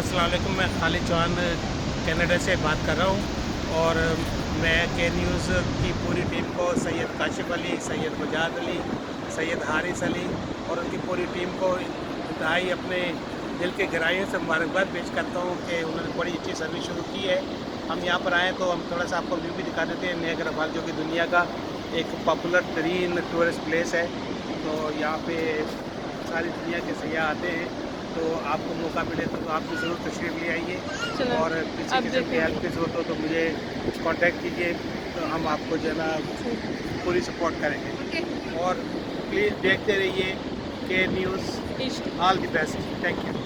अस्सलाम वालेकुम। मैं खालिद चौहान कनाडा से बात कर रहा हूँ और मैं के न्यूज़ की पूरी टीम को सैयद काशिफ अली, सैयद मुजाद अली, सैयद हारिस अली और उनकी पूरी टीम को इंतहाई अपने दिल के गहराइयों से मुबारकबाद पेश करता हूँ कि उन्होंने बड़ी अच्छी सर्विस शुरू की है। हम यहाँ पर आएँ तो हम थोड़ा सा आपको व्यू भी दिखा देते हैं नियाग्रा फॉल, जो कि दुनिया का एक पॉपुलर तरीन टूरिस्ट प्लेस है। तो यहाँ पे सारी दुनिया के सयाह आते हैं, तो आपको मौका मिले तो आप भी ज़रूर तशरीफ़ ले आइए चलो और किसी आप किस्म की देखो। हेल्प की ज़रूरत हो तो मुझे कांटेक्ट कीजिए, तो हम आपको जो है ना पूरी सपोर्ट करेंगे। और प्लीज़ देखते रहिए के न्यूज़। इश्क। All the best. Thank you.